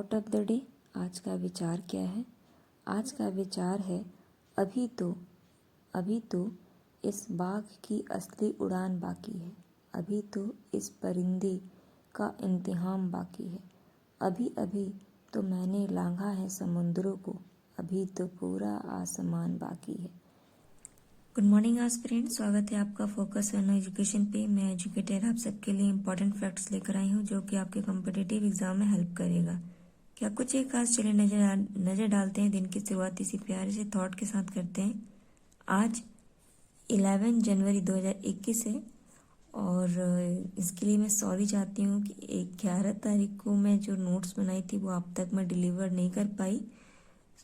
Thought of the day, आज का विचार क्या है? आज का विचार है अभी तो इस बाग की असली उड़ान बाकी है। अभी तो इस परिंदे का इम्तिहान बाकी है। अभी अभी तो मैंने लांघा है समुद्रों को। अभी तो पूरा आसमान बाकी है। गुड मॉर्निंग एस्पिरेंट, स्वागत है आपका फोकस ऑन एजुकेशन पे। मैं एजुकेटर आप सबके लिए इम्पोर्टेंट फैक्ट्स लेकर आई हूँ जो कि आपके कॉम्पिटिटिव एग्जाम में हेल्प करेगा। क्या कुछ एक खास चलिए नजर डालते हैं। दिन की शुरुआत इसी प्यारे से थॉट के साथ करते हैं। आज 11 जनवरी 2021 है और इसके लिए मैं सॉरी चाहती हूँ कि 11 तारीख को मैं जो नोट्स बनाई थी वो आप तक मैं डिलीवर नहीं कर पाई।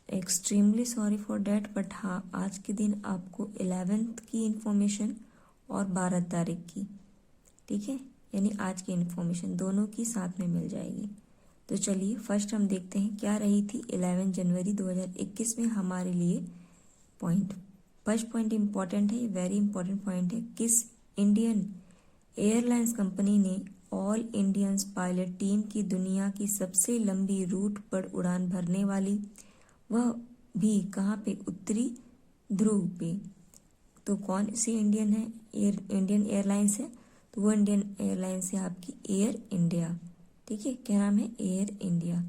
Extremely sorry for that. But हाँ, आज के दिन आपको 11th की इन्फॉर्मेशन और 12 तारीख की, ठीक है, यानी आज की इन्फॉर्मेशन दोनों की साथ में मिल जाएगी। तो चलिए फर्स्ट हम देखते हैं क्या रही थी 11 जनवरी 2021 में हमारे लिए पॉइंट। फर्स्ट पॉइंट इंपॉर्टेंट है, वेरी इंपॉर्टेंट पॉइंट है। किस इंडियन एयरलाइंस कंपनी ने ऑल इंडियंस पायलट टीम की दुनिया की सबसे लंबी रूट पर उड़ान भरने वाली, वह भी कहाँ पे? उत्तरी ध्रुव पे। तो कौन सी इंडियन एयरलाइंस है? तो वो इंडियन एयरलाइंस है आपकी एयर इंडिया, ठीक है। क्या नाम है? Air India.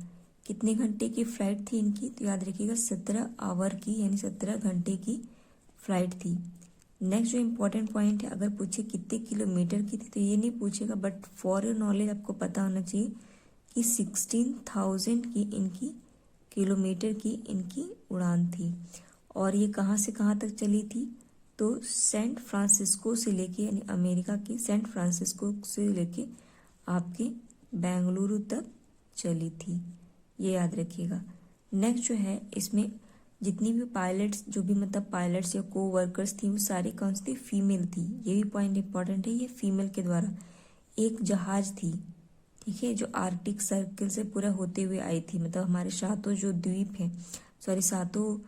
कितने घंटे की फ्लाइट थी इनकी? तो याद रखिएगा 17 आवर की, यानी 17 घंटे की फ्लाइट थी। नेक्स्ट जो इम्पोर्टेंट पॉइंट है, अगर पूछे कितने किलोमीटर की थी तो ये नहीं पूछेगा, बट फॉर योर नॉलेज आपको पता होना चाहिए कि 16,000 की इनकी किलोमीटर की इनकी उड़ान थी। और ये कहाँ से कहाँ तक चली थी? तो सैन फ्रांसिस्को से लेके, यानी अमेरिका के सैन फ्रांसिस्को से लेके आपके बेंगलुरु तक चली थी, ये याद रखिएगा। नेक्स्ट जो है, इसमें जितनी भी पायलट्स, जो भी मतलब पायलट्स या को वर्कर्स थी, वो सारी कौन सी थी? फीमेल थी। ये भी पॉइंट इंपॉर्टेंट है, ये फीमेल के द्वारा एक जहाज थी, ठीक है, जो आर्कटिक सर्कल से पूरा होते हुए आई थी। मतलब हमारे सातों जो द्वीप हैं, सॉरी सातों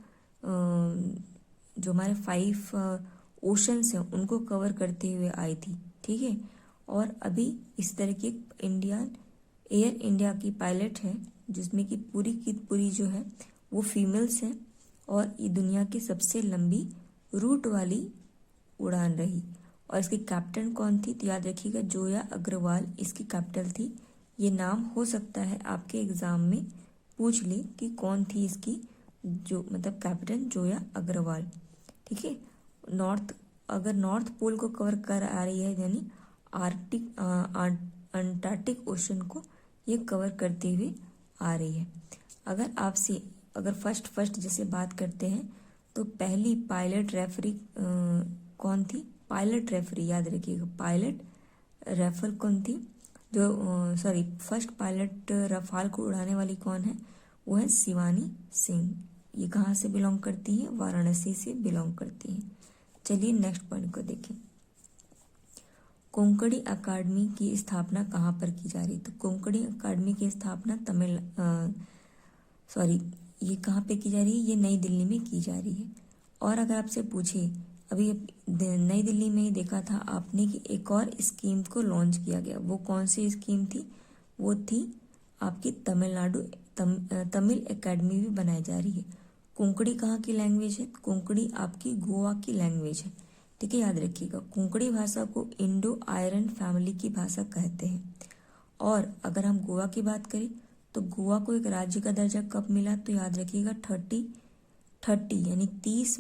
जो हमारे 5 ओशंस हैं उनको कवर करते हुए आई थी, ठीक है। और अभी इस तरह की एयर इंडिया की पायलट है जिसमें कि पूरी की पूरी जो है वो फीमेल्स हैं और ये दुनिया की सबसे लंबी रूट वाली उड़ान रही। और इसकी कैप्टन कौन थी? तो याद रखिएगा जोया अग्रवाल इसकी कैप्टन थी। ये नाम हो सकता है आपके एग्जाम में पूछ ले कि कौन थी इसकी जो मतलब कैप्टन जोया अग्रवाल, ठीक है। अगर नॉर्थ पोल को कवर कर आ रही है, यानी अंटार्कटिक ओशन को ये कवर करते हुए आ रही है। अगर फर्स्ट जैसे बात करते हैं तो पहली पायलट रेफरी कौन थी? पायलट रेफरी याद रखिएगा, पायलट रेफर कौन थी? फर्स्ट पायलट रफाल को उड़ाने वाली कौन है? वो है शिवानी सिंह। ये कहाँ से बिलोंग करती है? वाराणसी से बिलोंग करती है। चलिए नेक्स्ट पॉइंट को देखें। कोंकणी अकादमी की स्थापना कहाँ पर की जा रही है? तो कोंकणी अकादमी की स्थापना ये कहाँ पे की जा रही है? ये नई दिल्ली में की जा रही है। और अगर आपसे पूछे, अभी नई दिल्ली में ही देखा था आपने कि एक और स्कीम को लॉन्च किया गया, वो कौन सी स्कीम थी? वो थी आपकी तमिल एकेडमी भी बनाई जा रही है। कोंकणी कहाँ की लैंग्वेज है? कोंकणी आपकी गोवा की लैंग्वेज है, ठीक है, याद रखिएगा। कोंकणी भाषा को इंडो आयरन फैमिली की भाषा कहते हैं। और अगर हम गोवा की बात करें तो गोवा को एक राज्य का दर्जा कब मिला? तो याद रखिएगा 30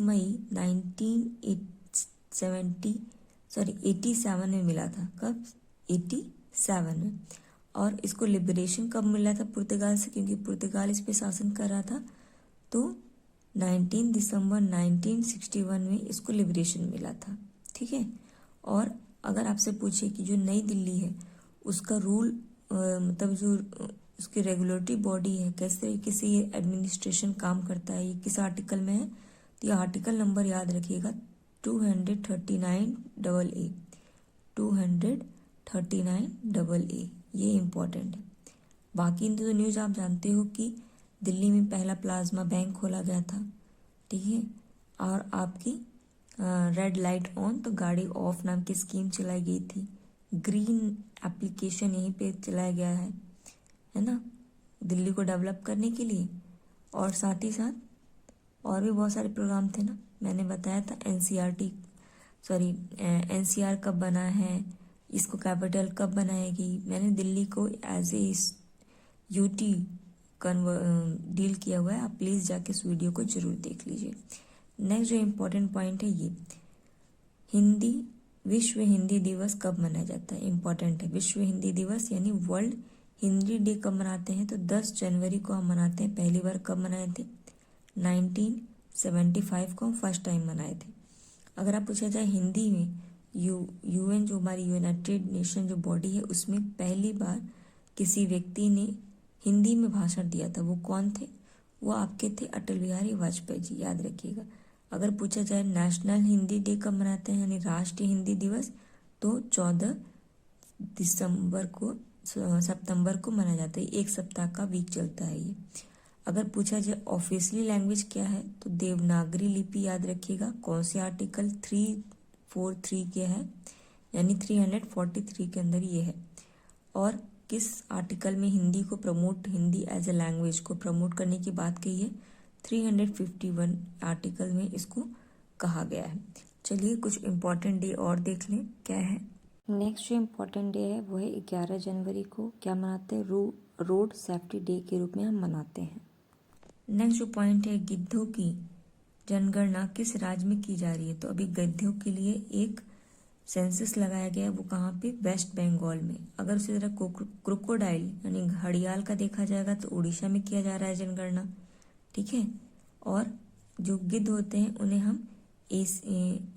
मई 87 में मिला था। कब? 87 में। और इसको लिबरेशन कब मिला था पुर्तगाल से? क्योंकि पुर्तगाल इस पे शासन कर रहा था, तो 19 दिसंबर 1961 में इसको लिबरेशन मिला था, ठीक है। और अगर आपसे पूछे कि जो नई दिल्ली है उसका रूल मतलब जो उसकी रेगुलेटरी बॉडी है, किस तरीके से ये एडमिनिस्ट्रेशन काम करता है, ये किस आर्टिकल में है? तो ये आर्टिकल नंबर याद रखिएगा 239AA। 239AA, ये इम्पोर्टेंट है। बाकी तो न्यूज़ आप जानते हो कि दिल्ली में पहला प्लाज्मा बैंक खोला गया था, ठीक है। और आपकी रेड लाइट ऑन तो गाड़ी ऑफ नाम की स्कीम चलाई गई थी। ग्रीन एप्लीकेशन यहीं पे चलाया गया है ना। दिल्ली को डेवलप करने के लिए, और साथ ही साथ और भी बहुत सारे प्रोग्राम थे ना, मैंने बताया था एनसीआर कब बना है, इसको कैपिटल कब बनाएगी, मैंने दिल्ली को एज ए यूटी डील किया हुआ है। आप प्लीज़ जाके इस वीडियो को जरूर देख लीजिए। नेक्स्ट जो इम्पोर्टेंट पॉइंट है ये, विश्व हिंदी दिवस कब मनाया जाता है, इम्पोर्टेंट है। विश्व हिंदी दिवस यानी वर्ल्ड हिंदी डे कब मनाते हैं, तो 10 जनवरी को हम मनाते हैं। पहली बार कब मनाए थे, 1975 को हम फर्स्ट टाइम मनाए थे। अगर आप पूछा जाए हिंदी में, यूएन जो हमारी यूनाइटेड नेशन जो बॉडी है, उसमें पहली बार किसी व्यक्ति ने हिंदी में भाषण दिया था, वो कौन थे, वो आपके थे अटल बिहारी वाजपेयी जी, याद रखिएगा। अगर पूछा जाए नेशनल हिंदी डे कब मनाते हैं, यानी राष्ट्रीय हिंदी दिवस, तो 14 सितंबर को मनाया जाता है। एक सप्ताह का वीक चलता है ये। अगर पूछा जाए ऑफिशियली लैंग्वेज क्या है, तो देवनागरी लिपि, याद रखिएगा। कौन से आर्टिकल 343 के है, यानी 343 के अंदर ये है। और किस आर्टिकल में हिंदी एज ए लैंग्वेज को प्रमोट करने की बात कही है, 351 आर्टिकल में इसको कहा गया है। चलिए कुछ इम्पोर्टेंट डे और देख लें क्या है। नेक्स्ट जो इम्पोर्टेंट डे है वो है 11 जनवरी को, क्या मनाते हैं, रोड सेफ्टी डे के रूप में हम मनाते हैं। नेक्स्ट जो पॉइंट है, गिद्धों की जनगणना किस राज्य में की जा रही है, तो अभी गिद्धों के लिए एक सेंसस लगाया गया है, वो कहाँ पे, वेस्ट बंगाल में। अगर उसी तरह क्रोकोडाइल यानी घड़ियाल का देखा जाएगा तो उड़ीसा में किया जा रहा है जनगणना, ठीक है। और जो गिद्ध होते हैं उन्हें हम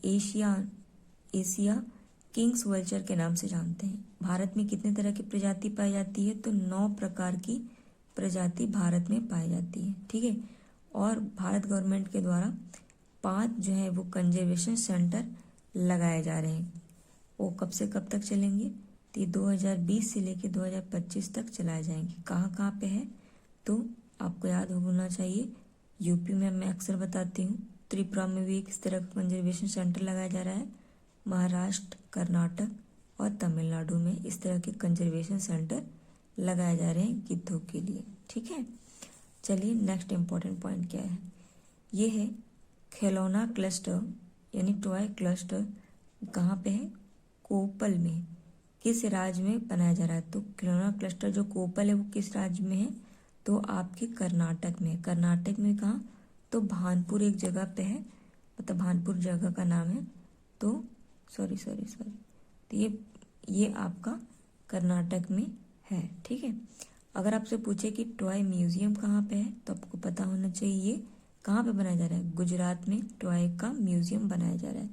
एशिया किंग्स वल्चर के नाम से जानते हैं। भारत में कितने तरह की प्रजाति पाई जाती है, तो 9 प्रकार की प्रजाति भारत में पाई जाती है, ठीक है। और भारत गवर्नमेंट के द्वारा 5 जो है वो कंजर्वेशन सेंटर लगाए जा रहे हैं। वो कब से कब तक चलेंगे, तो ये 2020 से लेकर 2025 तक चलाए जाएंगे। कहाँ पे है, तो आपको याद होना चाहिए, यूपी में मैं अक्सर बताती हूँ, त्रिपुरा में भी इस तरह का कंजर्वेशन सेंटर लगाया जा रहा है, महाराष्ट्र, कर्नाटक और तमिलनाडु में इस तरह के कंजर्वेशन सेंटर लगाए जा रहे हैं गिद्धों के लिए, ठीक है। चलिए नेक्स्ट इम्पोर्टेंट पॉइंट क्या है, ये है खिलौना क्लस्टर यानी टॉय क्लस्टर कहाँ पे है, कोपल में। किस राज्य में बनाया जा रहा है, तो खिलौना क्लस्टर जो कोपल है वो किस राज्य में है, तो आपके कर्नाटक में। कर्नाटक में कहाँ, तो भानपुर एक जगह पे है, मतलब भानपुर जगह का नाम है, तो सॉरी तो ये आपका कर्नाटक में है, ठीक है। अगर आपसे पूछे कि टॉय म्यूजियम कहाँ पे है, तो आपको पता होना चाहिए ये कहाँ पे बनाया जा रहा है, गुजरात में टॉय का म्यूजियम बनाया जा रहा है।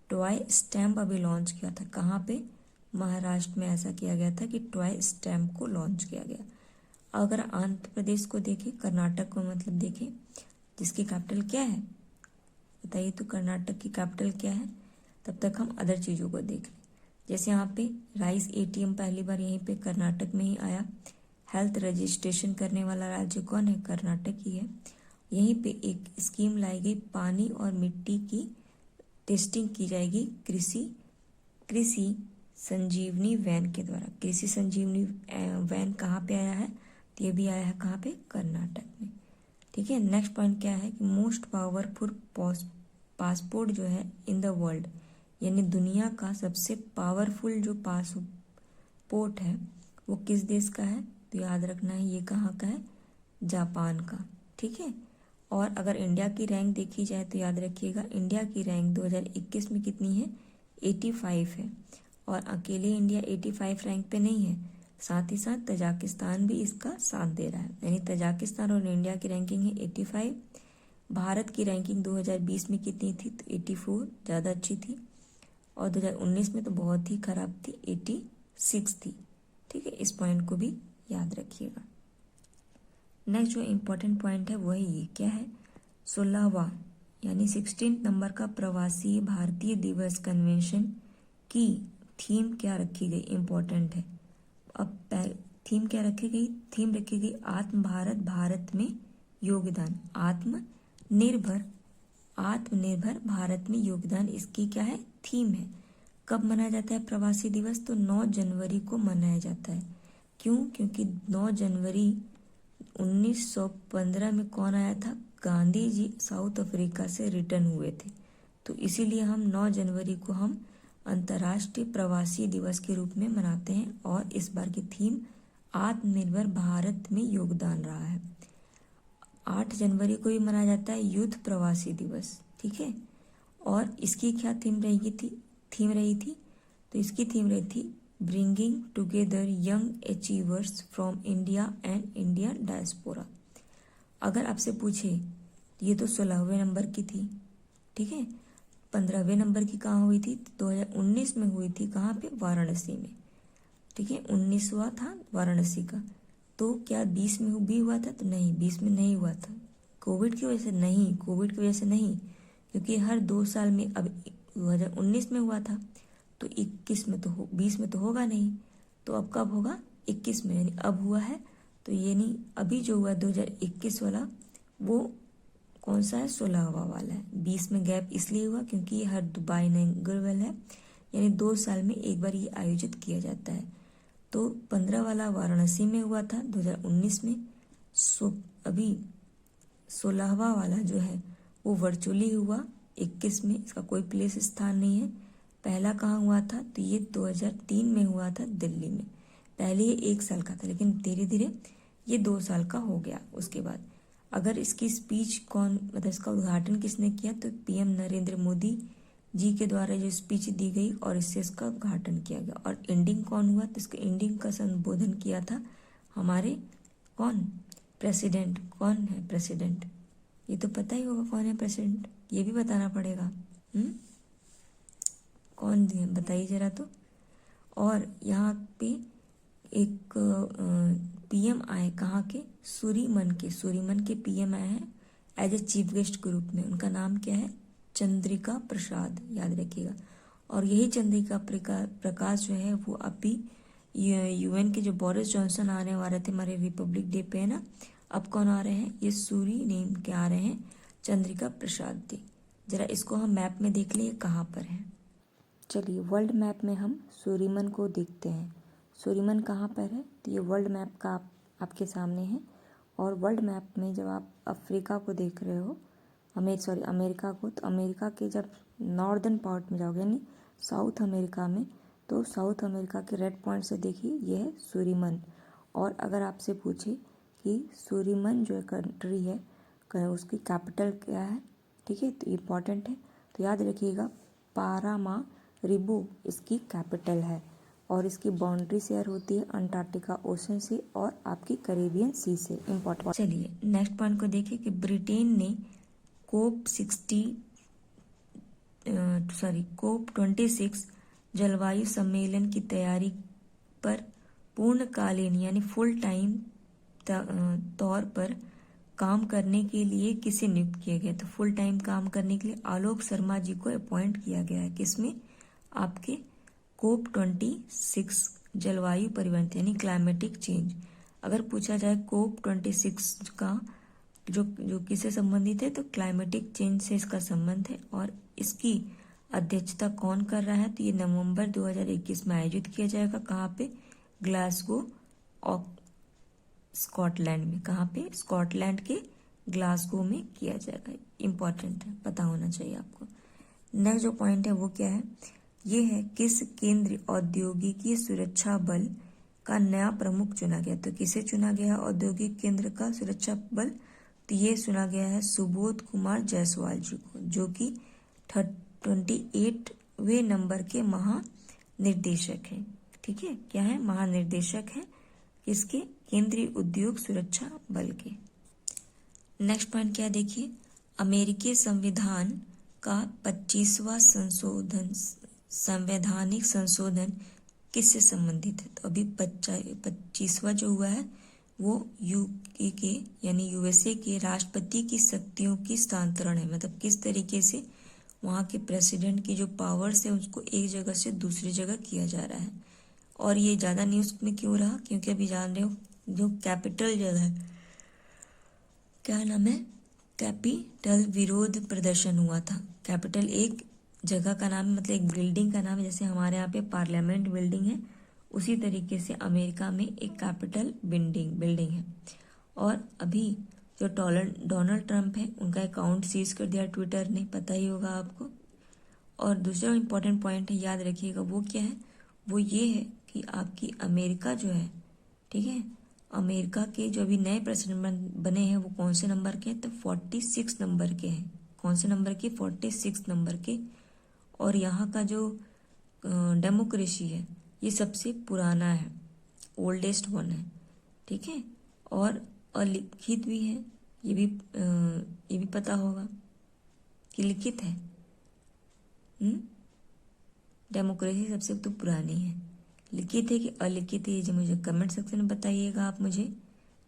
टॉय स्टैम्प अभी लॉन्च किया था, कहाँ पे, महाराष्ट्र में ऐसा किया गया था कि टॉय स्टैम्प को लॉन्च किया गया। अगर आंध्र प्रदेश को देखें, कर्नाटक को मतलब देखें, जिसकी कैपिटल क्या है बताइए, तो कर्नाटक की कैपिटल क्या है, तब तक हम अदर चीज़ों को देख लें। जैसे यहाँ पे राइस एटीएम पहली बार यहीं पे कर्नाटक में ही आया। हेल्थ रजिस्ट्रेशन करने वाला राज्य कौन है, कर्नाटक ही है। यहीं पे एक स्कीम लाई गई, पानी और मिट्टी की टेस्टिंग की जाएगी कृषि संजीवनी वैन के द्वारा। कृषि संजीवनी वैन कहाँ पे आया है, तो ये भी आया है कहाँ पे, कर्नाटक में, ठीक है। नेक्स्ट पॉइंट क्या है कि मोस्ट पावरफुल पासपोर्ट जो है इन द वर्ल्ड, यानी दुनिया का सबसे पावरफुल जो पासपोर्ट है वो किस देश का है, तो याद रखना है ये कहाँ का है, जापान का, ठीक है। और अगर इंडिया की रैंक देखी जाए तो याद रखिएगा, इंडिया की रैंक 2021 में कितनी है, 85 है। और अकेले इंडिया 85 रैंक पे नहीं है, साथ ही साथ तजाकिस्तान भी इसका साथ दे रहा है, यानी तजाकिस्तान और इंडिया की रैंकिंग है 85। भारत की रैंकिंग 2020 में कितनी थी, तो 84, ज़्यादा अच्छी थी। और 2019 में तो बहुत ही खराब थी, 86 थी, ठीक है। इस पॉइंट को भी याद रखिएगा। नेक्स्ट जो इम्पोर्टेंट पॉइंट है वो है ये, क्या है, 16वां यानी 16 नंबर का प्रवासी भारतीय दिवस कन्वेंशन की थीम क्या रखी गई, इम्पोर्टेंट है। अब थीम क्या रखी गई, थीम रखी गई आत्म भारत में योगदान, आत्मनिर्भर भारत में योगदान, इसकी क्या है, थीम है। कब मनाया जाता है प्रवासी दिवस, तो 9 जनवरी को मनाया जाता है। क्यों, क्योंकि 9 जनवरी 1915 में कौन आया था? गांधी जी साउथ अफ्रीका से रिटर्न हुए थे। तो इसीलिए हम 9 जनवरी को हम अंतर्राष्ट्रीय प्रवासी दिवस के रूप में मनाते हैं। और इस बार की थीम आत्मनिर्भर भारत में योगदान रहा है। 8 जनवरी को भी मनाया जाता है यूथ प्रवासी दिवस, ठीक है। और इसकी क्या थीम रही थी? तो इसकी थीम रही थी bringing together young achievers from India and Indian diaspora. अगर आपसे पूछे, ये तो 16वें नंबर की थी, ठीक है। 15वें नंबर की कहाँ हुई थी? 2019 में हुई थी। कहाँ पे? वाराणसी में, ठीक है। 19वां था वाराणसी का। तो क्या 20 में भी हुआ था? तो नहीं, 20 में नहीं हुआ था। कोविड की वजह से नहीं, क्योंकि हर 2 साल में, अब 2019 में हुआ था तो 20 में तो होगा नहीं। तो अब कब होगा? 21 में, यानी अब हुआ है। तो ये नहीं, अभी जो हुआ 2021 वाला, वो कौन सा है? 16वां वाला है। 20 में गैप इसलिए हुआ क्योंकि ये हर बाइनैंगुअल है, यानी 2 साल में एक बार ये आयोजित किया जाता है। तो 15 वाला वाराणसी में हुआ था 2019 में। अभी 16वां वाला जो है वो वर्चुअली हुआ 21 में। इसका कोई प्लेस स्थान नहीं है। पहला कहाँ हुआ था? तो ये 2003 में हुआ था दिल्ली में। पहले ये 1 साल का था, लेकिन धीरे धीरे ये 2 साल का हो गया। उसके बाद अगर इसकी स्पीच मतलब इसका उद्घाटन किसने किया? तो पीएम नरेंद्र मोदी जी के द्वारा जो स्पीच दी गई और इससे इसका उद्घाटन किया गया। और एंडिंग कौन हुआ? तो इसका एंडिंग का संबोधन किया था हमारे प्रेसिडेंट। कौन है प्रेसिडेंट? ये तो पता ही होगा कौन है प्रेसिडेंट, ये भी बताना पड़ेगा। कौन है बताइए जरा तो। और यहाँ पे एक पीएम आए कहाँ के? सूरीमन के पीएम आए हैं एज ए चीफ गेस्ट के रूप में। उनका नाम क्या है? चंद्रिका प्रसाद, याद रखिएगा। और यही चंद्रिका प्रकाश जो है वो अभी यूएन के जो बोरिस जॉनसन आने वाले थे हमारे रिपब्लिक डे पे, है ना। अब कौन आ रहे हैं? ये सूरीनेम के आ रहे हैं, चंद्रिका प्रसाद जी। जरा इसको हम मैप में देख लिए कहाँ पर है। चलिए वर्ल्ड मैप में हम सूरीमन को देखते हैं। सूरीमन कहाँ पर है? तो ये वर्ल्ड मैप का आपके सामने है। और वर्ल्ड मैप में जब आप अफ्रीका को देख रहे हो, अमेरिका को, तो अमेरिका के जब नॉर्दर्न पार्ट में जाओगे, यानी साउथ अमेरिका में, तो साउथ अमेरिका के रेड पॉइंट से देखिए ये है सूरीमन। और अगर आपसे पूछे कि सूरीमन जो कंट्री है उसकी कैपिटल क्या है, ठीक है, तो इम्पॉर्टेंट है, तो याद रखिएगा पारामारिबो इसकी कैपिटल है। और इसकी बाउंड्री शेयर होती है अंटार्कटिका ओशन से और आपकी कैरेबियन सी से। इम्पोर्टेंट। चलिए नेक्स्ट पॉइंट को देखिए कि ब्रिटेन ने कोप 26 जलवायु सम्मेलन की तैयारी पर पूर्णकालीन यानी फुल टाइम तौर पर काम करने के लिए किसे नियुक्त किया गया? तो फुल टाइम काम करने के लिए आलोक शर्मा जी को अपॉइंट किया गया है। किसमें? आपके कोप 26 जलवायु परिवर्तन यानी क्लाइमेटिक चेंज। अगर पूछा जाए कोप 26 का जो किससे संबंधित है, तो क्लाइमेटिक चेंज से इसका संबंध है। और इसकी अध्यक्षता कौन कर रहा है? तो ये नवंबर 2021 में आयोजित किया जाएगा। कहाँ पे? ग्लासगो और स्कॉटलैंड में। कहाँ पे? स्कॉटलैंड के ग्लासगो में किया जाएगा। इम्पॉर्टेंट है, पता होना चाहिए आपको। नेक्स्ट जो पॉइंट है वो क्या है? ये है किस केंद्रीय औद्योगिकी सुरक्षा बल का नया प्रमुख चुना गया? तो किसे चुना गया है औद्योगिक केंद्र का सुरक्षा बल? तो ये चुना गया है सुबोध कुमार जायसवाल जी को, जो कि 28वें नंबर के महानिर्देशक हैं। ठीक है, क्या है? महानिर्देशक है किसके? केंद्रीय उद्योग सुरक्षा बल के। नेक्स्ट पॉइंट क्या देखिए, अमेरिकी संविधान का 25वां संवैधानिक संशोधन किससे संबंधित है? तो अभी 25वां जो हुआ है वो यूके के यानी यूएसए के राष्ट्रपति की शक्तियों की स्थानांतरण है। मतलब किस तरीके से वहाँ के प्रेसिडेंट की जो पावर्स है उसको एक जगह से दूसरी जगह किया जा रहा है। और ये ज़्यादा न्यूज़ में क्यों रहा? क्योंकि अभी जान रहे हो जो कैपिटल जगह है, क्या नाम है? कैपिटल विरोध प्रदर्शन हुआ था। कैपिटल एक जगह का नाम है, मतलब एक बिल्डिंग का नाम है। जैसे हमारे यहाँ पे पार्लियामेंट बिल्डिंग है, उसी तरीके से अमेरिका में एक कैपिटल बिल्डिंग है। और अभी जो डोनाल्ड ट्रंप है उनका अकाउंट सीज कर दिया ट्विटर ने, पता ही होगा आपको। और दूसरा इम्पोर्टेंट पॉइंट है, याद रखिएगा, वो क्या है, वो ये है कि आपकी अमेरिका जो है, ठीक है, अमेरिका के जो अभी नए प्रेसिडेंट बने हैं वो कौन से नंबर के हैं, तो 46 नंबर के हैं। कौन से नंबर के, 46 नंबर के। और यहाँ का जो डेमोक्रेसी है ये सबसे पुराना है, ओल्डेस्ट वन है, ठीक है। और अलिखित भी है, ये भी पता होगा कि लिखित है। डेमोक्रेसी सबसे तो पुरानी है। लिखित है कि अलिखित है, ये जो मुझे कमेंट सेक्शन में बताइएगा आप मुझे,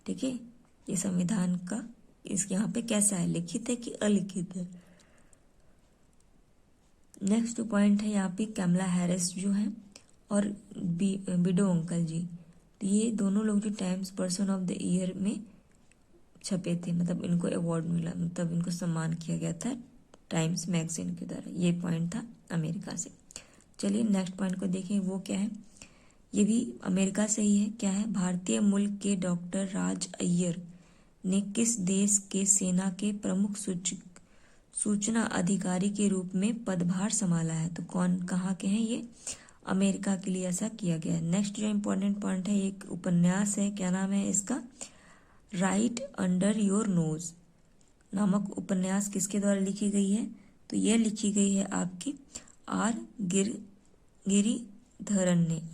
ठीक है। ये संविधान का इसके यहाँ पे कैसा है, लिखित है कि अलिखित है। नेक्स्ट जो पॉइंट है यहाँ पे कमला हैरिस जो है और बिडो अंकल जी, तो ये दोनों लोग जो times person of the year में छपे थे, मतलब इनको अवार्ड मिला, मतलब इनको सम्मान किया गया था टाइम्स मैगजीन के द्वारा। ये पॉइंट था अमेरिका से। चलिए नेक्स्ट पॉइंट को देखें, वो क्या है, ये भी अमेरिका से ही है। क्या है, भारतीय मूल के डॉक्टर राज अय्यर ने किस देश के सेना के प्रमुख सूचना अधिकारी के रूप में पदभार संभाला है, तो कौन, कहाँ के हैं ये, अमेरिका के लिए ऐसा किया गया है। नेक्स्ट जो इम्पोर्टेंट पॉइंट है, एक उपन्यास है, क्या नाम है इसका, राइट अंडर योर नोज नामक उपन्यास किसके द्वारा लिखी गई है, तो यह लिखी गई है आपकी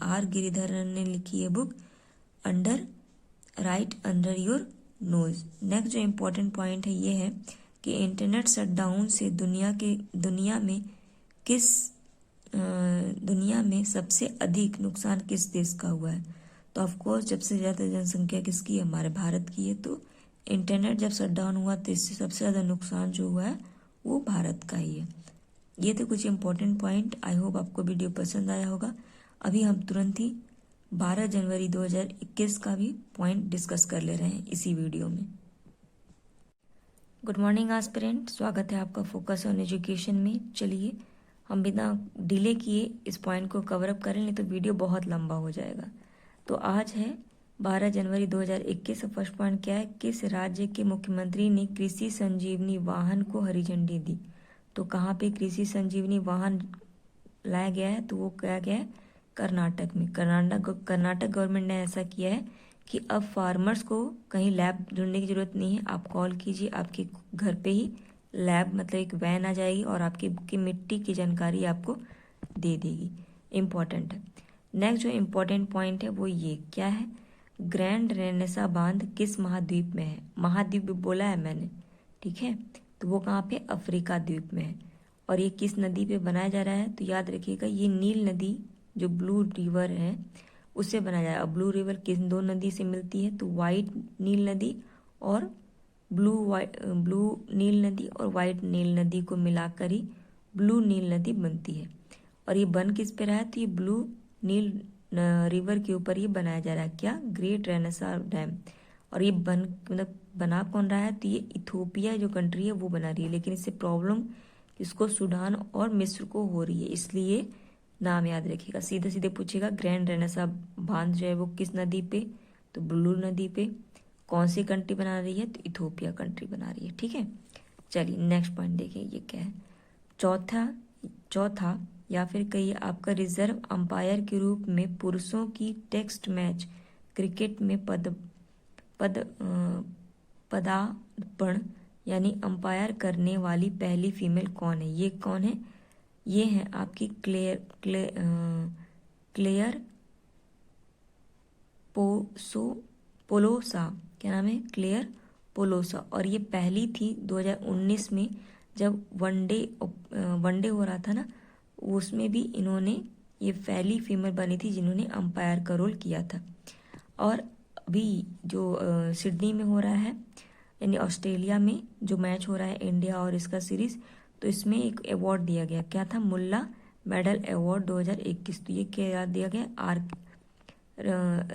आर गिरिधरन ने लिखी है book under right under your nose. Next जो इम्पोर्टेंट पॉइंट है ये है कि इंटरनेट शटडाउन से दुनिया में सबसे अधिक नुकसान किस देश का हुआ है, तो ऑफकोर्स जब से ज़्यादा जनसंख्या किसकी है, हमारे भारत की है। तो इंटरनेट जब शटडाउन हुआ तो इससे सबसे ज़्यादा नुकसान जो हुआ है वो भारत का ही है। ये थे कुछ इंपॉर्टेंट पॉइंट। आई होप आपको वीडियो पसंद आया होगा। अभी हम तुरंत ही 12 जनवरी 2021 का भी पॉइंट डिस्कस कर ले रहे हैं इसी वीडियो में। गुड मॉर्निंग एस्पिरेंट, स्वागत है आपका फोकस ऑन एजुकेशन में। चलिए हम बिना डिले किए इस पॉइंट को कवर अप करें, नहीं तो वीडियो बहुत लंबा हो जाएगा। तो आज है 12 जनवरी 2021। फर्स्ट पॉइंट क्या है, किस राज्य के मुख्यमंत्री ने कृषि संजीवनी वाहन को हरी झंडी दी, तो कहाँ पे कृषि संजीवनी वाहन लाया गया है, तो वो क्या गया है, कर्नाटक में। कर्नाटक गवर्नमेंट ने ऐसा किया है कि अब फार्मर्स को कहीं लैब ढूंढने की जरूरत नहीं है, आप कॉल कीजिए, आपके घर पे ही लैब, मतलब एक वैन आ जाएगी और आपकी मिट्टी की जानकारी आपको दे देगी। इम्पॉर्टेंट है। नेक्स्ट जो इम्पोर्टेंट पॉइंट है वो ये क्या है, ग्रैंड रेनेसा बांध किस महाद्वीप में है, महाद्वीप बोला है मैंने, ठीक है, तो वो कहाँ पे, अफ्रीका द्वीप में है। और ये किस नदी पे बनाया जा रहा है, तो याद रखिएगा ये नील नदी जो ब्लू रिवर है उससे बनाया जा रहा है। ब्लू रिवर किस दो नदी से मिलती है, तो वाइट नील नदी और ब्लू नील नदी और वाइट नील नदी को मिलाकर ही ब्लू नील नदी बनती है। और ये बन किस पे रहा है, तो ये ब्लू नील रिवर के ऊपर ये बनाया जा रहा है, क्या, ग्रेट रेनेसा डैम। और ये बना कौन रहा है, तो ये इथोपिया जो कंट्री है वो बना रही है, लेकिन इससे प्रॉब्लम इसको सूडान और मिस्र को हो रही है, इसलिए नाम याद रखिएगा। सीधे सीधे पूछेगा ग्रैंड रेनेसा बांध जो है वो किस नदी पे, तो ब्लू नदी पे। कौन सी कंट्री बना रही है, तो इथोपिया कंट्री बना रही है, ठीक है। चलिए नेक्स्ट पॉइंट देखिए, ये क्या है, चौथा या फिर कहिए आपका रिजर्व अंपायर के रूप में पुरुषों की टेस्ट मैच क्रिकेट में पदार्पण यानी अंपायर करने वाली पहली फीमेल कौन है, ये कौन है, ये है आपकी क्लेयर पोलोसा, क्या नाम है, क्लेयर पोलोसा। और ये पहली थी 2019 में जब वनडे हो रहा था ना, उसमें भी इन्होंने, ये पहली फीमेल बनी थी जिन्होंने अंपायर का रोल किया था। और अभी जो सिडनी में हो रहा है यानी ऑस्ट्रेलिया में जो मैच हो रहा है इंडिया और इसका सीरीज, तो इसमें एक अवार्ड दिया गया, क्या था, मुल्ला मेडल अवार्ड 2021। तो ये क्या दिया गया, आर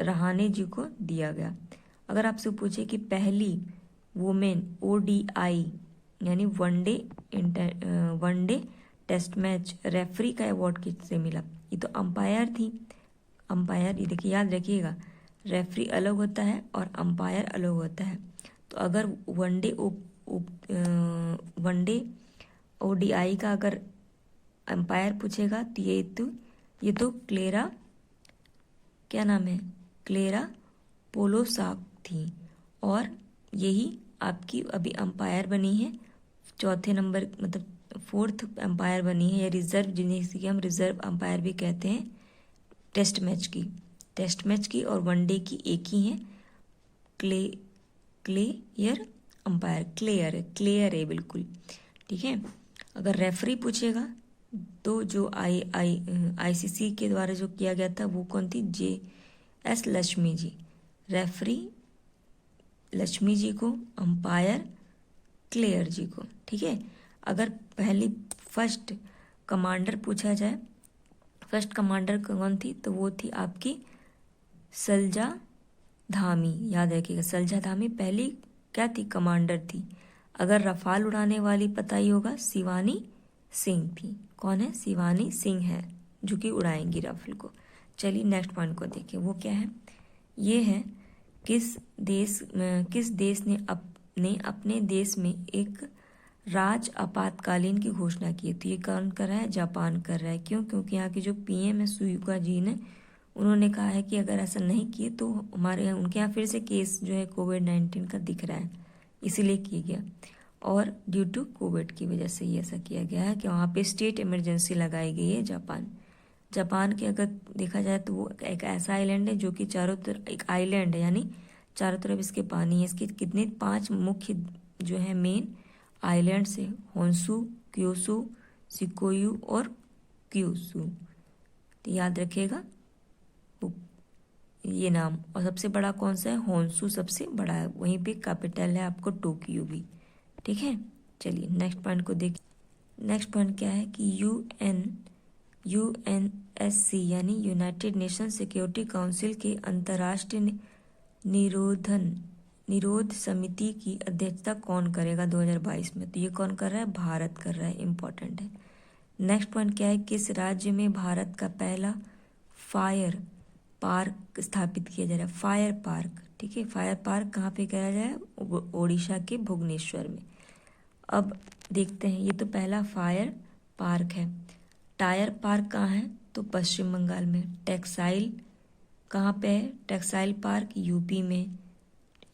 रहाणे जी को दिया गया। अगर आपसे पूछे कि पहली वुमेन ODI यानी वनडे टेस्ट मैच रेफरी का अवार्ड किससे मिला, ये तो अंपायर थी। अंपायर, ये देखिए याद रखिएगा, रेफरी अलग होता है और अंपायर अलग होता है। तो अगर वनडे ओडीआई का अगर अंपायर पूछेगा तो ये तो क्लेरा, क्या नाम है, क्लेरा पोलोसाक थी, और यही आपकी अभी अंपायर बनी है चौथे नंबर, मतलब फोर्थ अंपायर बनी है, या रिजर्व, जिन्हें हम रिजर्व अंपायर भी कहते हैं, टेस्ट मैच की और वनडे की एक ही है, क्लेयर अंपायर, क्लेयर है बिल्कुल, ठीक है। अगर रेफरी पूछेगा तो जो आईसीसी के द्वारा जो किया गया था वो कौन थी, JS लक्ष्मी जी, रेफरी लक्ष्मी जी को, अंपायर क्लेयर जी को, ठीक है। अगर फर्स्ट कमांडर पूछा जाए, फर्स्ट कमांडर कौन थी, तो वो थी आपकी सलजा धामी, याद रखिएगा, सलजा धामी पहली क्या थी, कमांडर थी। अगर रफाल उड़ाने वाली पता ही होगा, शिवानी सिंह थी। कौन है, शिवानी सिंह है, जो कि उड़ाएंगी राफेल को। चलिए नेक्स्ट पॉइंट को देखिए, वो क्या है, ये है किस देश ने अपने देश में एक आपातकालीन की घोषणा की। तो ये कौन कर रहा है, जापान कर रहा है। क्यों, क्योंकि यहाँ के जो PM है सुगा जी ने, उन्होंने कहा है कि अगर ऐसा नहीं किए तो उनके यहाँ फिर से केस जो है कोविड-19 का दिख रहा है, इसीलिए किया गया, और ड्यू टू कोविड की वजह से ये ऐसा किया गया है कि वहाँ पे स्टेट इमरजेंसी लगाई गई है। जापान के अगर देखा जाए तो वो एक ऐसा आइलैंड है जो कि चारों तरफ, एक आइलैंड है यानी चारों तरफ इसके पानी है। इसके कितने 5 मुख्य जो है मेन आइलैंड्स है, होन्शु, क्योसु, शिकोयू और क्यूसु। तो याद रखिएगा ये नाम। और सबसे बड़ा कौन सा है, होन्शु सबसे बड़ा है, वहीं पे कैपिटल है आपको टोक्यो भी, ठीक है। चलिए नेक्स्ट पॉइंट को देखिए। नेक्स्ट पॉइंट क्या है कि UNSC यानी यूनाइटेड नेशन सिक्योरिटी काउंसिल के अंतर्राष्ट्रीय निरोध समिति की अध्यक्षता कौन करेगा 2022 में। तो ये कौन कर रहा है, भारत कर रहा है, इम्पोर्टेंट है। नेक्स्ट पॉइंट क्या है, किस राज्य में भारत का पहला फायर पार्क स्थापित किया जा रहा है, फायर पार्क, ठीक है। फायर पार्क कहाँ पे करा जाए, ओडिशा के भुवनेश्वर में। अब देखते हैं, ये तो पहला फायर पार्क है। टायर पार्क कहाँ है, तो पश्चिम बंगाल में। टेक्सटाइल कहाँ पे है, टेक्सटाइल पार्क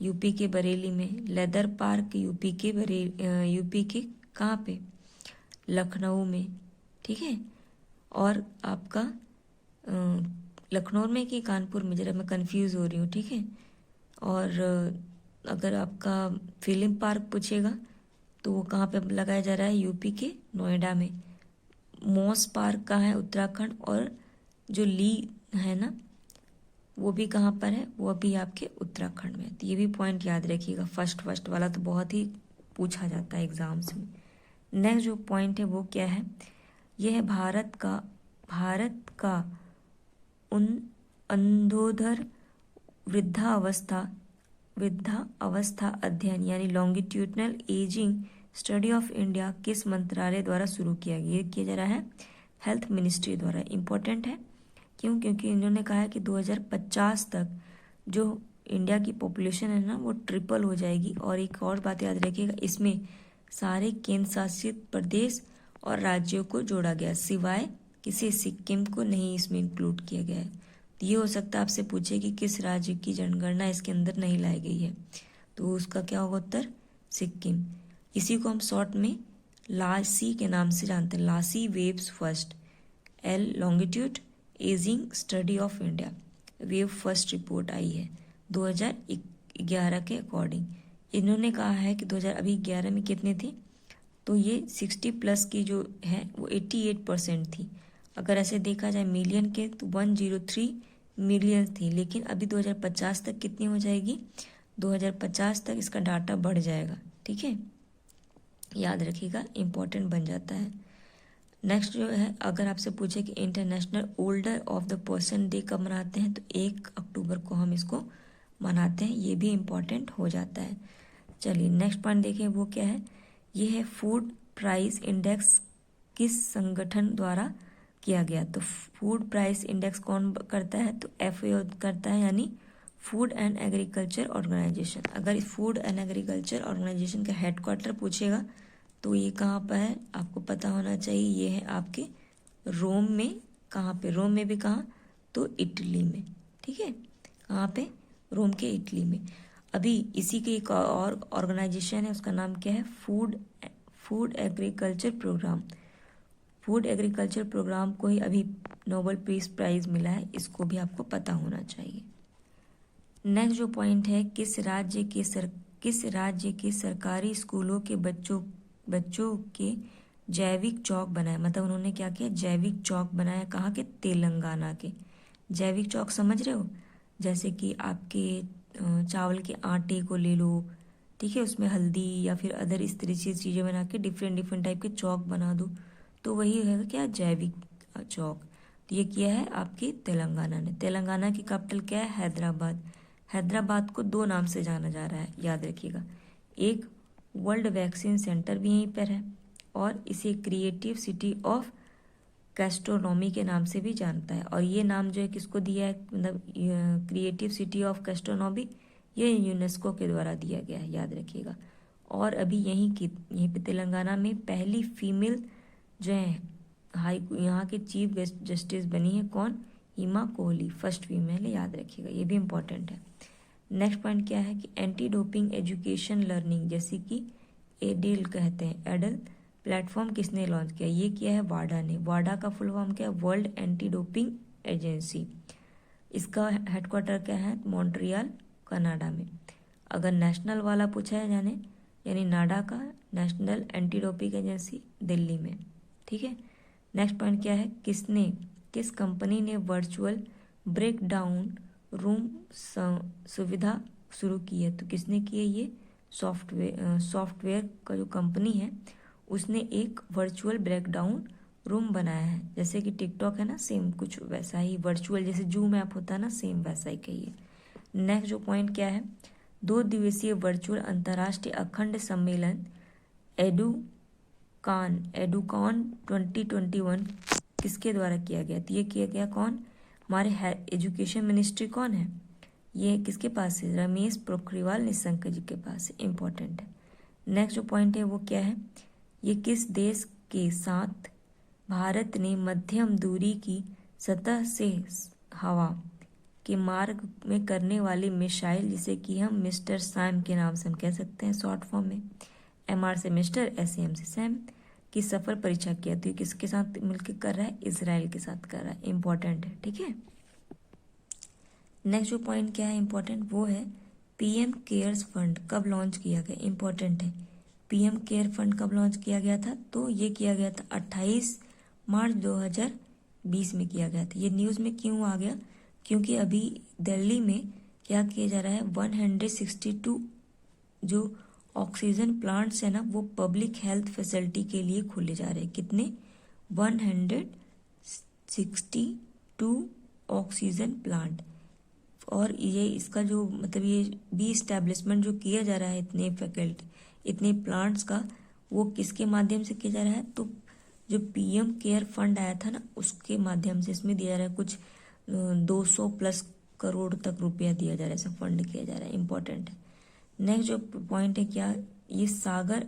यूपी के बरेली में। लेदर पार्क यूपी के कहाँ पे, लखनऊ में, ठीक है। और आपका लखनऊ में कि कानपुर में, जरा मैं कंफ्यूज हो रही हूँ, ठीक है। और अगर आपका फिल्म पार्क पूछेगा तो वो कहाँ पे लगाया जा रहा है, यूपी के नोएडा में। मॉस पार्क कहाँ है, उत्तराखंड। और जो ली है ना, वो भी कहाँ पर है, वो भी आपके उत्तराखंड में। तो ये भी पॉइंट याद रखिएगा, फर्स्ट वाला तो बहुत ही पूछा जाता है एग्जाम्स में। नेक्स्ट जो पॉइंट है वो क्या है, यह है भारत का अंधोधर वृद्धावस्था अध्ययन यानी longitudinal ageing study of India किस मंत्रालय द्वारा शुरू किया गया, ये किया जा रहा है हेल्थ मिनिस्ट्री द्वारा। इम्पोर्टेंट है, क्यों, क्योंकि इन्होंने कहा है कि 2050 तक जो इंडिया की पॉपुलेशन है ना वो ट्रिपल हो जाएगी। और एक और बात याद रखिएगा, इसमें सारे केंद्र शासित प्रदेश और राज्यों को जोड़ा गया, सिवाय किसी सिक्किम को नहीं इसमें इंक्लूड किया गया है। तो ये हो सकता है आपसे पूछे कि किस राज्य की जनगणना इसके अंदर नहीं लाई गई है, तो उसका क्या होगा उत्तर, सिक्किम। इसी को हम शॉर्ट में लासी के नाम से जानते हैं, LASI waves first, L longitudinal ageing study of India, wave first report आई है 2011 के अकॉर्डिंग। इन्होंने कहा है कि 2011 में कितने थे, तो ये 60+ की जो है वो 88% थी। अगर ऐसे देखा जाए मिलियन के तो 103 मिलियन थी, लेकिन अभी 2050 तक कितनी हो जाएगी, 2050 तक इसका डाटा बढ़ जाएगा, ठीक है। याद रखिएगा, इम्पोर्टेंट बन जाता है। नेक्स्ट जो है, अगर आपसे पूछे कि international older of the person day कब मनाते हैं, तो 1 अक्टूबर को हम इसको मनाते हैं, ये भी इम्पोर्टेंट हो जाता है। चलिए नेक्स्ट पॉइंट देखें, वो क्या है, ये है फूड प्राइस इंडेक्स किस संगठन द्वारा किया गया। तो फूड प्राइस इंडेक्स कौन करता है, तो FAO करता है, यानी फूड एंड एग्रीकल्चर ऑर्गेनाइजेशन। अगर इस फूड एंड एग्रीकल्चर ऑर्गेनाइजेशन का हेडक्वार्टर पूछेगा तो ये कहाँ पर है, आपको पता होना चाहिए। ये है आपके रोम में। कहाँ पे? रोम में भी कहाँ? तो इटली में। ठीक है, कहाँ पे? रोम के इटली में। अभी इसी के एक और ऑर्गेनाइजेशन है, उसका नाम क्या है? Food agriculture program. Food agriculture program को ही अभी नोबेल पीस प्राइज मिला है, इसको भी आपको पता होना चाहिए। नेक्स्ट जो पॉइंट है, किस राज्य के सरकारी स्कूलों के बच्चों के जैविक चौक बनाए। मतलब उन्होंने क्या किया? जैविक चौक बनाया। कहाँ के? तेलंगाना के। जैविक चौक समझ रहे हो? जैसे कि आपके चावल के आटे को ले लो, ठीक है, उसमें हल्दी या फिर अदर इस तरह की चीज़ें बना के डिफरेंट टाइप के चौक बना दो, तो वही है क्या? जैविक चौक। तो ये किया है आपके तेलंगाना ने। तेलंगाना की कैपिटल क्या है? हैदराबाद। हैदराबाद को दो नाम से जाना जा रहा है, याद रखिएगा। एक वर्ल्ड वैक्सीन सेंटर भी यहीं पर है, और इसे क्रिएटिव सिटी ऑफ गैस्ट्रोनॉमी के नाम से भी जानता है। और ये नाम जो है किसको दिया है? मतलब क्रिएटिव सिटी ऑफ गैस्ट्रोनॉमी ये यूनेस्को के द्वारा दिया गया है, याद रखिएगा। और अभी यहीं पे तेलंगाना में पहली फीमेल जो है यहाँ के चीफ जस्टिस बनी है। कौन? हिमा कोहली, फर्स्ट फीमेल है, याद रखिएगा, ये भी इम्पोर्टेंट है। नेक्स्ट पॉइंट क्या है कि एंटी डोपिंग एजुकेशन लर्निंग, जैसे कि एडेल कहते हैं, एडल प्लेटफॉर्म किसने लॉन्च किया? ये किया है वाडा ने। वाडा का फुल फॉर्म क्या है? World anti doping agency. इसका हेडक्वार्टर क्या है? मॉन्ट्रियल, कनाडा में। अगर नेशनल वाला पूछा है जाने, यानी नाडा का, national anti doping agency, Delhi में। ठीक है। नेक्स्ट पॉइंट क्या है? किस कंपनी ने वर्चुअल ब्रेक डाउन रूम सुविधा शुरू की है? तो किसने की है? ये सॉफ्टवेयर का जो कंपनी है उसने एक वर्चुअल ब्रेकडाउन रूम बनाया है। जैसे कि टिकटॉक है ना, सेम कुछ वैसा ही वर्चुअल, जैसे जूम ऐप होता है ना, सेम वैसा ही कहिए। नेक्स्ट जो पॉइंट क्या है? 2 दिवसीय वर्चुअल अंतर्राष्ट्रीय अखंड सम्मेलन एडुकॉन 2021 किसके द्वारा किया गया? तो ये किया गया कौन? हमारे एजुकेशन मिनिस्ट्री कौन है? ये किसके पास है? रमेश पोखरियाल निशंक जी के पास है, इंपॉर्टेंट है। नेक्स्ट जो पॉइंट है वो क्या है? ये किस देश के साथ भारत ने मध्यम दूरी की सतह से हवा के मार्ग में करने वाली मिसाइल, जिसे कि हम मिस्टर सैम के नाम से हम कह सकते हैं शॉर्ट फॉर्म में, MR से मिस्टर, SAM से सैम, की सफल परीक्षा किया? तो ये किसके साथ मिलकर कर रहा है? इजराइल के साथ कर रहा है, इंपॉर्टेंट है। ठीक है। नेक्स्ट जो पॉइंट क्या है इंपॉर्टेंट, वो है PM केयर्स फंड कब लॉन्च किया गया? इंपॉर्टेंट है। PM केयर फंड कब लॉन्च किया गया था? तो ये किया गया था 28 मार्च 2020 में किया गया था। ये न्यूज़ में क्यों आ गया? क्योंकि अभी दिल्ली में क्या किया जा रहा है? 162 जो ऑक्सीजन प्लांट्स है ना, वो पब्लिक हेल्थ फैसिलिटी के लिए खोले जा रहे हैं। कितने? 162 ऑक्सीजन प्लांट। और ये इसका जो मतलब ये भी इस्टेब्लिशमेंट जो किया जा रहा है इतने प्लांट्स का, वो किसके माध्यम से किया जा रहा है? तो जो PM केयर फंड आया था ना, उसके माध्यम से इसमें दिया जा रहा है। कुछ 200+ करोड़ तक रुपया दिया जा रहा है, ऐसा फंड किया जा रहा है, इंपॉर्टेंट है। नेक्स्ट जो पॉइंट है क्या? ये सागर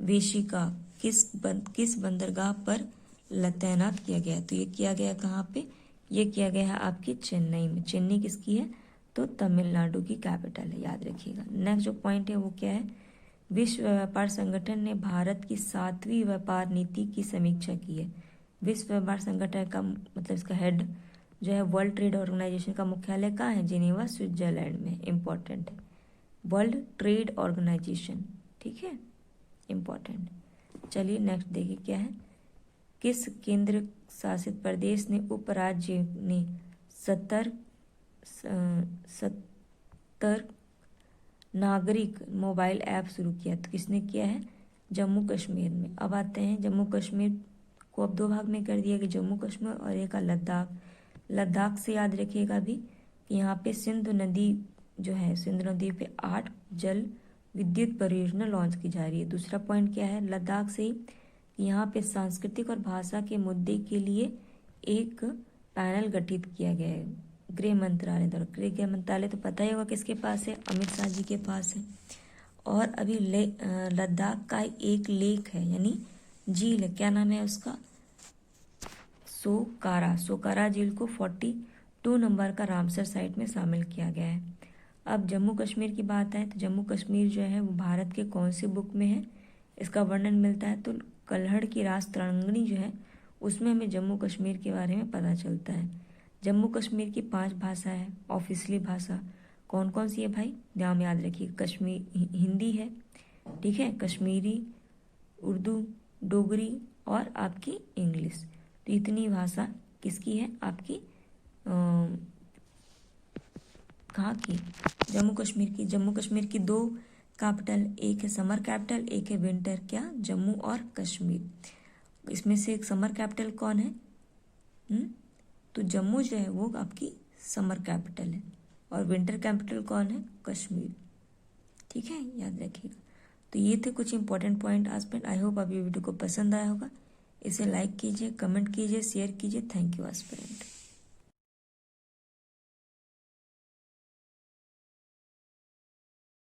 वेशिका किस बंदरगाह पर तैनात किया गया? तो ये किया गया कहाँ पे? ये किया गया है आपकी चेन्नई में। चेन्नई किसकी है? तो तमिलनाडु की कैपिटल है, याद रखिएगा। नेक्स्ट जो पॉइंट है वो क्या है? विश्व व्यापार संगठन ने भारत की 7वीं व्यापार नीति की समीक्षा की है। विश्व व्यापार संगठन का मतलब इसका हेड जो है वर्ल्ड ट्रेड ऑर्गेनाइजेशन का मुख्यालय कहाँ है? जिनेवा, स्विट्जरलैंड में, इंपॉर्टेंट है। वर्ल्ड ट्रेड ऑर्गेनाइजेशन, ठीक है, इंपॉर्टेंट। चलिए नेक्स्ट देखिए क्या है? किस केंद्र शासित प्रदेश ने उपराज्य ने 70 नागरिक मोबाइल ऐप शुरू किया? तो किसने किया है? जम्मू कश्मीर में। अब आते हैं जम्मू कश्मीर को अब 2 भाग में कर दिया गया, जम्मू कश्मीर और एक लद्दाख। लद्दाख से याद रखिएगा भी कि यहाँ पे सिंधु नदी जो है, सिंधु नदी पे 8 जल विद्युत परियोजना लॉन्च की जा रही है। दूसरा पॉइंट क्या है लद्दाख से? यहाँ पे सांस्कृतिक और भाषा के मुद्दे के लिए एक पैनल गठित किया गया है, गृह मंत्रालय द्वारा। गृह मंत्रालय तो पता ही होगा किसके पास है, अमित शाह जी के पास है। और अभी लद्दाख का एक लेक है यानी झील है, क्या नाम है उसका, सोकारा झील को 42 नंबर का रामसर साइट में शामिल किया गया है। अब जम्मू कश्मीर की बात है तो जम्मू कश्मीर जो है वो भारत के कौन सी बुक में है, इसका वर्णन मिलता है तो कल्हड़ की राजतरंगिणी जो है उसमें हमें जम्मू कश्मीर के बारे में पता चलता है। जम्मू कश्मीर की 5 भाषा है, ऑफिशियली भाषा कौन कौन सी है भाई, ध्यान में याद रखिए, हिंदी है, ठीक है, कश्मीरी, उर्दू, डोगरी और आपकी इंग्लिश। तो इतनी भाषा किसकी है, आपकी कहाँ की, जम्मू कश्मीर की। जम्मू कश्मीर की 2 कैपिटल, एक है समर कैपिटल, एक है विंटर, क्या, जम्मू और कश्मीर। इसमें से एक समर कैपिटल कौन है, तो जम्मू जो है वो आपकी समर कैपिटल है और विंटर कैपिटल कौन है, कश्मीर, ठीक है, याद रखिएगा। तो ये थे कुछ important point aspect. I hope आप ये वीडियो को पसंद आया होगा। इसे लाइक कीजिए, कमेंट कीजिए, शेयर कीजिए। Thank you aspirant.